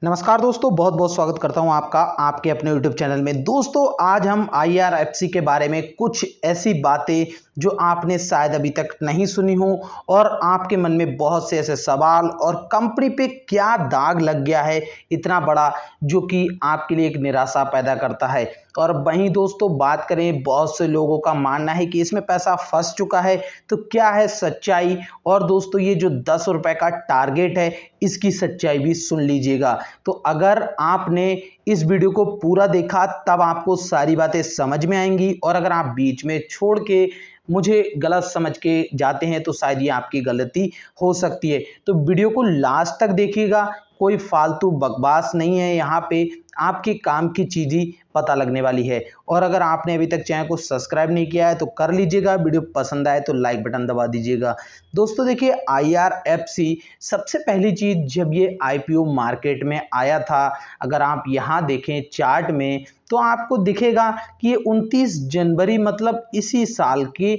नमस्कार दोस्तों, बहुत बहुत स्वागत करता हूं आपका आपके अपने YouTube चैनल में। दोस्तों, आज हम IRFC के बारे में कुछ ऐसी बातें जो आपने शायद अभी तक नहीं सुनी हो और आपके मन में बहुत से ऐसे सवाल और कंपनी पे क्या दाग लग गया है इतना बड़ा, जो कि आपके लिए एक निराशा पैदा करता है। और वहीं दोस्तों बात करें, बहुत से लोगों का मानना है कि इसमें पैसा फंस चुका है, तो क्या है सच्चाई। और दोस्तों ये जो 10 रुपए का टारगेट है, इसकी सच्चाई भी सुन लीजिएगा। तो अगर आपने इस वीडियो को पूरा देखा तब आपको सारी बातें समझ में आएंगी, और अगर आप बीच में छोड़ के मुझे गलत समझ के जाते हैं तो शायद ये आपकी गलती हो सकती है। तो वीडियो को लास्ट तक देखिएगा, कोई फालतू बकवास नहीं है यहाँ पे, आपके काम की चीज़ ही पता लगने वाली है। और अगर आपने अभी तक चैनल को सब्सक्राइब नहीं किया है तो कर लीजिएगा, वीडियो पसंद आए तो लाइक बटन दबा दीजिएगा। दोस्तों देखिए, IRFC सबसे पहली चीज़ जब ये IPO मार्केट में आया था, अगर आप यहाँ देखें चार्ट में तो आपको दिखेगा कि ये 29 जनवरी मतलब इसी साल के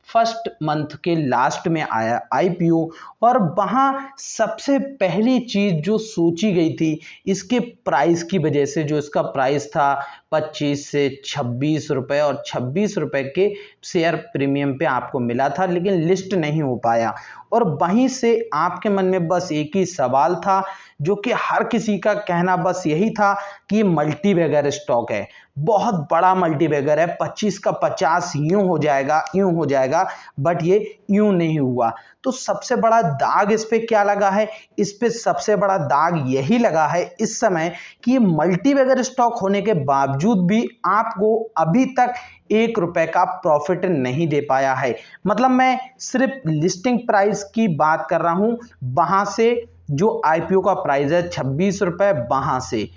फर्स्ट मंथ के लास्ट में आया IPO। और वहाँ सबसे पहली चीज़ जो सोची गई थी इसके प्राइस की वजह से, जो इसका प्राइस था 25 से 26 रुपए, और 26 रुपए के शेयर प्रीमियम पे आपको मिला था, लेकिन लिस्ट नहीं हो पाया। और वहीं से आपके मन में बस एक ही सवाल था, जो कि हर किसी का कहना बस यही था कि ये मल्टीबैगर स्टॉक है, बहुत बड़ा मल्टीबैगर है, 25 का 50 यूं हो जाएगा, बट ये यूं नहीं हुआ। तो सबसे बड़ा दाग इस पे क्या लगा है? इस पे सबसे बड़ा दाग यही लगा है इस समय कि ये मल्टीबैगर स्टॉक होने के बावजूद भी आपको अभी तक 1 रुपए का प्रॉफिट नहीं दे पाया है। मतलब मैं सिर्फ लिस्टिंग प्राइस की बात कर रहा हूं, वहां से जो IPO का प्राइस है 26 रुपए, वहां से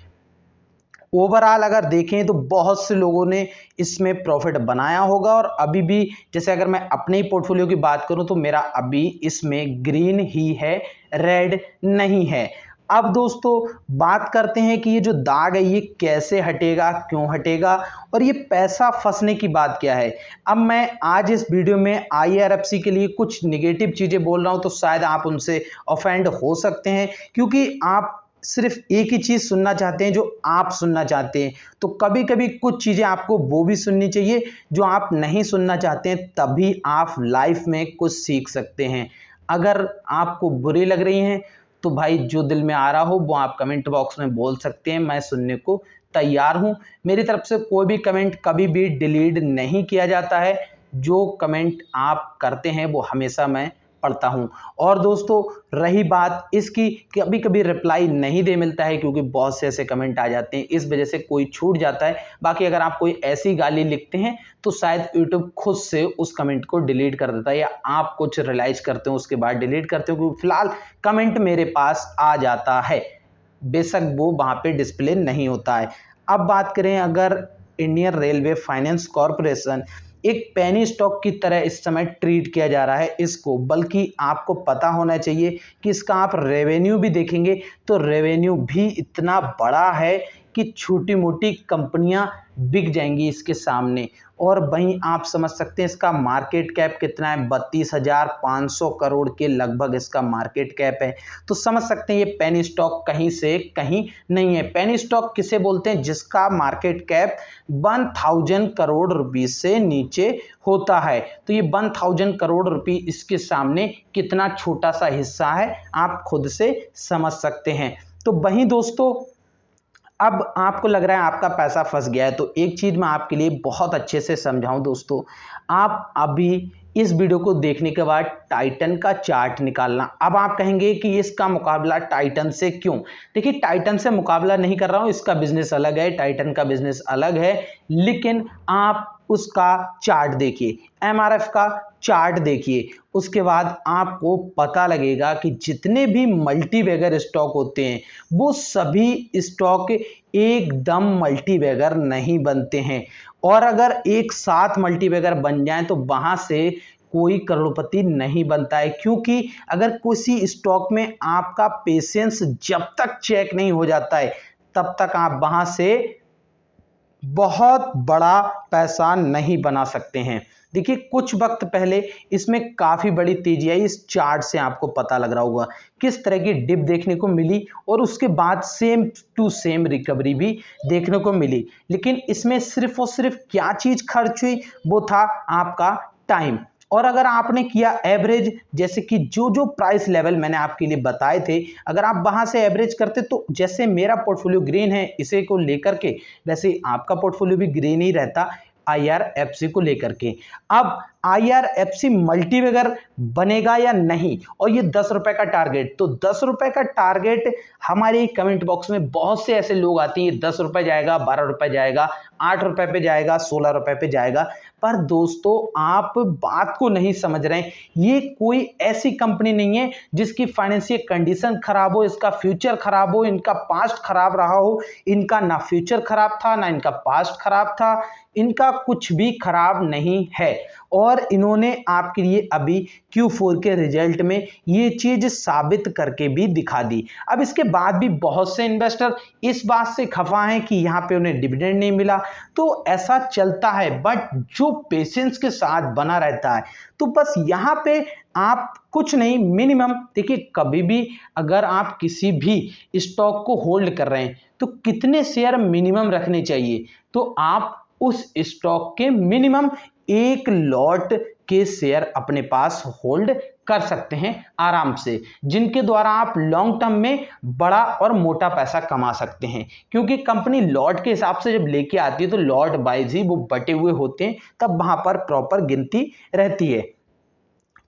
ओवरऑल अगर देखें तो बहुत से लोगों ने इसमें प्रॉफिट बनाया होगा। और अभी भी, जैसे अगर मैं अपने ही पोर्टफोलियो की बात करूं तो मेरा अभी इसमें ग्रीन ही है, रेड नहीं है। अब दोस्तों बात करते हैं कि ये जो दाग है ये कैसे हटेगा, क्यों हटेगा, और ये पैसा फंसने की बात क्या है। अब मैं आज इस वीडियो में IRFC के लिए कुछ निगेटिव चीजें बोल रहा हूं तो शायद आप उनसे ऑफेंड हो सकते हैं, क्योंकि आप सिर्फ एक ही चीज सुनना चाहते हैं जो आप सुनना चाहते हैं। तो कभी कभी कुछ चीजें आपको वो भी सुननी चाहिए जो आप नहीं सुनना चाहते हैं, तभी आप लाइफ में कुछ सीख सकते हैं। अगर आपको बुरी लग रही हैं तो भाई जो दिल में आ रहा हो वो आप कमेंट बॉक्स में बोल सकते हैं, मैं सुनने को तैयार हूं। मेरी तरफ से कोई भी कमेंट कभी भी डिलीट नहीं किया जाता है, जो कमेंट आप करते हैं वो हमेशा मैं पढ़ता हूं। और दोस्तों रही बात इसकी, कभी कभी रिप्लाई नहीं दे मिलता है क्योंकि बहुत से ऐसे कमेंट आ जाते हैं, इस वजह से कोई छूट जाता है। बाकी अगर आप कोई ऐसी गाली लिखते हैं तो शायद YouTube खुद से उस कमेंट को डिलीट कर देता है, या आप कुछ रियलाइज करते हो उसके बाद डिलीट करते हो, क्योंकि फिलहाल कमेंट मेरे पास आ जाता है, बेशक वो वहां पे डिस्प्ले नहीं होता है। अब बात करें, अगर इंडियन रेलवे फाइनेंस कॉर्पोरेशन एक पेनी स्टॉक की तरह इस समय ट्रीट किया जा रहा है इसको, बल्कि आपको पता होना चाहिए कि इसका आप रेवेन्यू भी देखेंगे तो रेवेन्यू भी इतना बड़ा है कि छोटी मोटी कंपनियां बिक जाएंगी इसके सामने। और वहीं आप समझ सकते हैं इसका मार्केट कैप कितना है, 32,500 करोड़ के लगभग इसका मार्केट कैप है। तो समझ सकते हैं ये पेनी स्टॉक कहीं से कहीं नहीं है। पेनी स्टॉक किसे बोलते हैं? जिसका मार्केट कैप 1000 करोड़ रुपीस से नीचे होता है। तो ये 1000 करोड़ रुपए इसके सामने कितना छोटा सा हिस्सा है, आप खुद से समझ सकते हैं। तो वहीं दोस्तों, अब आपको लग रहा है आपका पैसा फंस गया है, तो एक चीज मैं आपके लिए बहुत अच्छे से समझाऊं दोस्तों, आप अभी इस वीडियो को देखने के बाद टाइटन का चार्ट निकालना। अब आप कहेंगे कि इसका मुकाबला टाइटन से क्यों? देखिए, टाइटन से मुकाबला नहीं कर रहा हूं, इसका बिजनेस अलग है, टाइटन का बिजनेस अलग है, लेकिन आप उसका चार्ट देखिए, MRF का चार्ट देखिए, उसके बाद आपको पता लगेगा कि जितने भी मल्टीबैगर स्टॉक होते हैं वो सभी स्टॉक एकदम मल्टीबैगर नहीं बनते हैं। और अगर एक साथ मल्टीबैगर बन जाए तो वहां से कोई करोड़पति नहीं बनता है, क्योंकि अगर किसी स्टॉक में आपका पेशेंस जब तक चेक नहीं हो जाता है तब तक आप वहां से बहुत बड़ा पैसा नहीं बना सकते हैं। देखिए कुछ वक्त पहले इसमें काफी बड़ी तेजी आई, इस चार्ट से आपको पता लग रहा होगा किस तरह की डिप देखने को मिली और उसके बाद सेम टू सेम रिकवरी भी देखने को मिली। लेकिन इसमें सिर्फ और सिर्फ क्या चीज खर्च हुई, वो था आपका टाइम। और अगर आपने किया एवरेज, जैसे कि जो जो प्राइस लेवल मैंने आपके लिए बताए थे, अगर आप वहां से एवरेज करते तो जैसे मेरा पोर्टफोलियो ग्रीन है इसे को लेकर के, वैसे आपका पोर्टफोलियो भी ग्रीन ही रहता IRFC को लेकर के। अब IRFC मल्टीबैगर बनेगा या नहीं, और ये 10 रुपए का टारगेट, तो 10 रुपए का टारगेट हमारे कमेंट बॉक्स में बहुत से ऐसे लोग आते हैं 10 रुपए जाएगा, 12 रुपए जाएगा, 8 रुपए पे जाएगा, 16 रुपए पे जाएगा। पर दोस्तों आप बात को नहीं समझ रहे हैं, ये कोई ऐसी कंपनी नहीं है जिसकी फाइनेंशियल कंडीशन खराब हो, इसका फ्यूचर खराब हो, इनका पास्ट खराब रहा हो। इनका ना फ्यूचर खराब था ना इनका पास्ट खराब था, इनका कुछ भी खराब नहीं है। और इन्होंने आपके लिए अभी Q4 के रिजल्ट में ये चीज साबित करके भी दिखा दी। अब इसके बाद भी बहुत से इन्वेस्टर इस बात से खफा हैं कि यहाँ पे उन्हें डिविडेंड नहीं मिला, तो ऐसा चलता है। बट जो पेशेंस के साथ बना रहता है, तो बस यहाँ पे आप कुछ नहीं, मिनिमम देखिए, कभी भी अगर आप किसी भी स्टॉक को होल्ड कर रहे हैं तो कितने शेयर मिनिमम रखने चाहिए, तो आप उस स्टॉक के मिनिमम 1 लॉट के शेयर अपने पास होल्ड कर सकते हैं आराम से, जिनके द्वारा आप लॉन्ग टर्म में बड़ा और मोटा पैसा कमा सकते हैं। क्योंकि कंपनी लॉट के हिसाब से जब लेके आती है तो लॉट वाइज ही वो बटे हुए होते हैं, तब वहां पर प्रॉपर गिनती रहती है।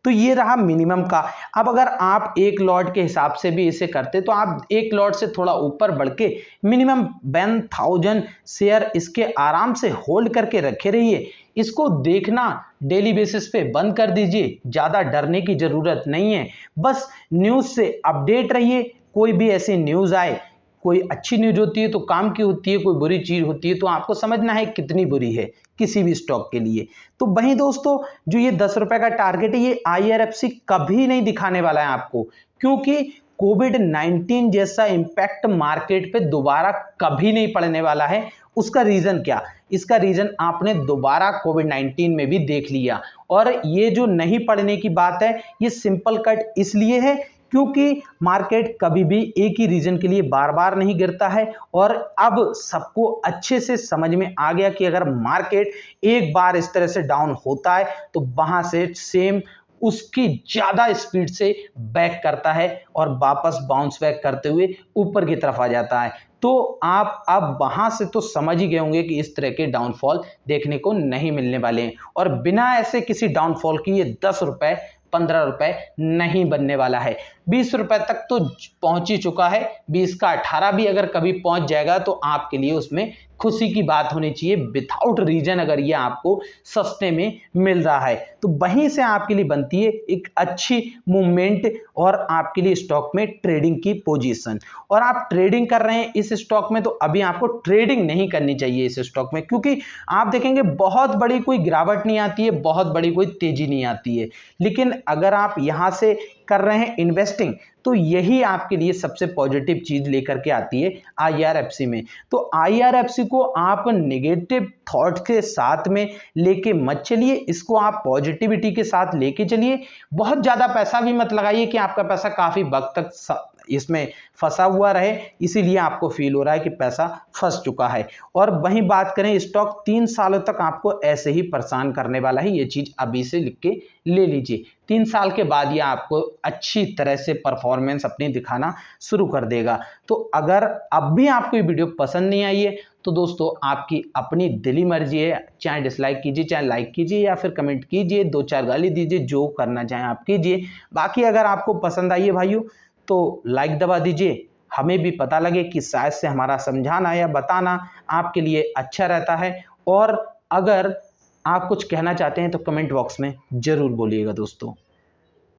तो ये रहा मिनिमम का। अब अगर आप 1 लॉट के हिसाब से भी इसे करते तो आप 1 लॉट से थोड़ा ऊपर बढ़ के मिनिमम 1000 शेयर इसके आराम से होल्ड करके रखे रहिए। इसको देखना डेली बेसिस पे बंद कर दीजिए, ज्यादा डरने की जरूरत नहीं है। बस न्यूज से अपडेट रहिए, कोई भी ऐसी न्यूज आए, कोई अच्छी न्यूज होती है तो काम की होती है, कोई बुरी चीज होती है तो आपको समझना है कितनी बुरी है किसी भी स्टॉक के लिए। तो वहीं दोस्तों, जो ये 10 रुपए का टारगेट है, ये IRFC कभी नहीं दिखाने वाला है आपको, क्योंकि कोविड-19 जैसा इंपैक्ट मार्केट पे दोबारा कभी नहीं पड़ने वाला है। उसका रीजन क्या, इसका रीजन आपने दोबारा कोविड-19 में भी देख लिया। और ये जो नहीं पड़ने की बात है, ये सिंपल कट इसलिए है क्योंकि मार्केट कभी भी एक ही रीजन के लिए बार बार नहीं गिरता है। और अब सबको अच्छे से समझ में आ गया कि अगर मार्केट एक बार इस तरह से डाउन होता है तो वहां से सेम उसकी ज्यादा स्पीड से बैक करता है और वापस बाउंस बैक करते हुए ऊपर की तरफ आ जाता है। तो आप अब वहां से तो समझ ही गए होंगे कि इस तरह के डाउनफॉल देखने को नहीं मिलने वाले हैं। और बिना ऐसे किसी डाउनफॉल की ये 10 रुपए 15 रुपए नहीं बनने वाला है। 20 रुपए तक तो पहुंच ही चुका है, 20 का 18 भी अगर कभी पहुंच जाएगा तो आपके लिए उसमें खुशी की बात होनी चाहिए, विदाउट रीजन अगर ये आपको सस्ते में मिल रहा है तो वहीं से आपके लिए बनती है एक अच्छी मूवमेंट और आपके लिए स्टॉक में ट्रेडिंग की पोजीशन। और आप ट्रेडिंग कर रहे हैं इस स्टॉक में तो अभी आपको ट्रेडिंग नहीं करनी चाहिए इस स्टॉक में, क्योंकि आप देखेंगे बहुत बड़ी कोई गिरावट नहीं आती है, बहुत बड़ी कोई तेजी नहीं आती है। लेकिन अगर आप यहां से कर रहे हैं इन्वेस्टिंग तो यही आपके लिए सबसे पॉजिटिव चीज लेकर के आती है IRFC में। तो IRFC को आप नेगेटिव थॉट के साथ में लेके मत चलिए, इसको आप पॉजिटिविटी के साथ लेके चलिए। बहुत ज्यादा पैसा भी मत लगाइए कि आपका पैसा काफी वक्त तक इसमें फंसा हुआ रहे, इसीलिए आपको फील हो रहा है कि पैसा फंस चुका है। और वहीं बात करें, स्टॉक 3 सालों तक आपको ऐसे ही परेशान करने वाला है, ये चीज अभी से लिख के ले लीजिए। 3 साल के बाद ये आपको अच्छी तरह से परफॉर्मेंस अपनी दिखाना शुरू कर देगा। तो अगर अब भी आपको ये वीडियो पसंद नहीं आई है तो दोस्तों आपकी अपनी दिली मर्जी है, चाहे डिसलाइक कीजिए, चाहे लाइक कीजिए या फिर कमेंट कीजिए, 2-4 गाली दीजिए, जो करना चाहें आप कीजिए। बाकी अगर आपको पसंद आई है भाइयों तो लाइक दबा दीजिए, हमें भी पता लगे कि शायद से हमारा समझाना या बताना आपके लिए अच्छा रहता है। और अगर आप कुछ कहना चाहते हैं तो कमेंट बॉक्स में जरूर बोलिएगा दोस्तों।